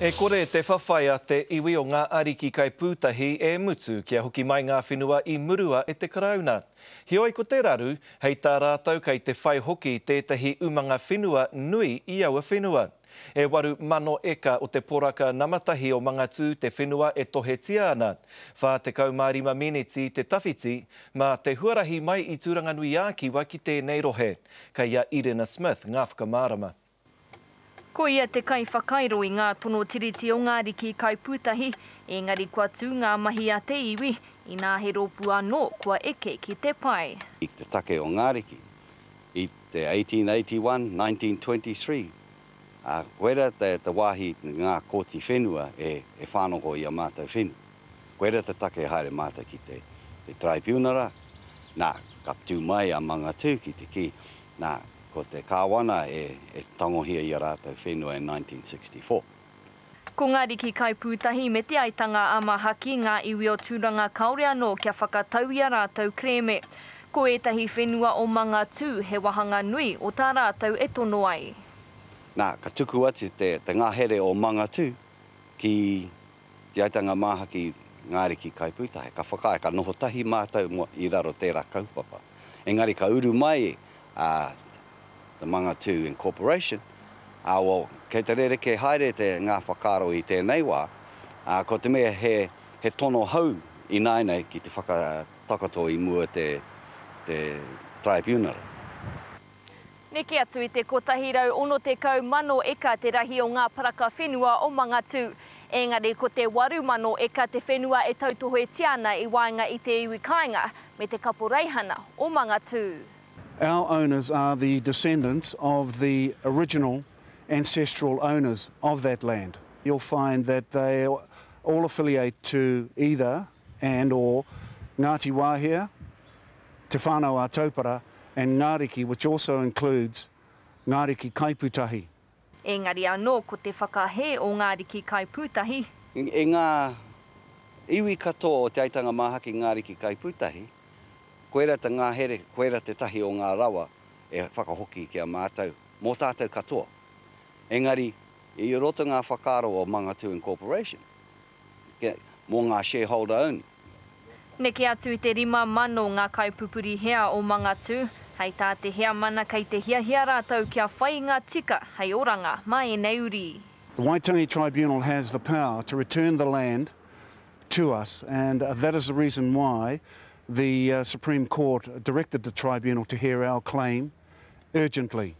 E kore te whawhai a te iwi o ngā ariki kai pūtahi e mutu kia hoki mai ngā whenua i murua e te karauna. Hioi ko te raru, hei tā rātau kei te whai hoki tētahi umanga whenua nui i aua whenua. E waru mano eka o te poraka namatahi o mangatu te whenua e tohetia ana. Whā te kaumārima meneti te tawhiti, mā te huarahi mai i Turanganui Ākiwa ki tēnei rohe. Kei a Irena Smith, ngā whakamārama. Ko ia te kai whakairo i ngā tono tiriti o ngā riki kai pūtahi, engari kua tū ngā mahi a te iwi, i ngā he ropu anō kua eke ki te pai. I te take o ngā riki, i te 1881, 1923, koera te wāhi ngā kōti whenua e whānoko i a mātou whenua. Koera te take haere mātou ki te tribunara, nā ka tū mai a mangatu ki te ki, nā ko te kāwana e tangohia i a rātou whenua in 1964. Ko ngā riki kai pūtahi me te aitanga amahaki ngā iwi o tūranga kaore anō kia whakatau i a rātou kreme. Ko etahi whenua o mangatu he wahanga nui o tā rātou e tono ai. Nā, ka tuku atu te ngahere o mangatu ki te aitanga mahaki ngā riki kai pūtahi. Ka whakae, ka noho tahi mātou i raro tērā kaupapa. Engari ka uru mai the Mangatu Incorporation, kei te rereke haere te ngā whakaro i tēnei wā, ko te mea he tono hau i nainei ki te whakatakato i mua te tribunal. Neke atu i te kotahirau ono te kau mano eka te rahi o ngā paraka whenua o Mangatu. Engari ko te waru mano eka te whenua e tautohe tiana i wainga i te iwi kāinga me te kapo reihana o Mangatu. Our owners are the descendants of the original ancestral owners of that land. You'll find that they all affiliate to either and or Ngāti Wāhia, Te Whānau a Taupara and Ngāriki, which also includes Ngāriki Kaipūtahi. Engari anō ko te whakahe o Ngāriki Kaipūtahi. E ngā iwi katoa o te aitanga mahaki Ngāriki Kaipūtahi, koera te ngahere, koera te tahi o ngā rawa e whakahoki ki a mātou, mō tātou katoa. Engari, i roto ngā whakaro o Mangatu Incorporation, mō ngā shareholder only. Neke atu i te 5 mano ngā kaipupuri hea o Mangatu, hei tā te hea mana kei te hiahia rātau kia whai ngā tika, hei oranga, mai e nei uri. The Waitangi Tribunal has the power to return the land to us, and that is the reason why the Supreme Court directed the tribunal to hear our claim urgently.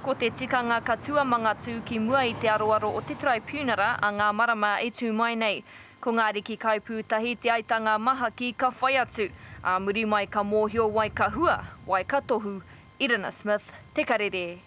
Ko te tikanga katua Mangatu ki mua i te aroaro o te tribunara a ngā marama e tū mai nei. Ko ngā riki kai pūtahi te aitanga mahaki ka whai atu. A muri mai ka mōhio wai ka hua, wai ka tohu. Irena Smith, Te Karere.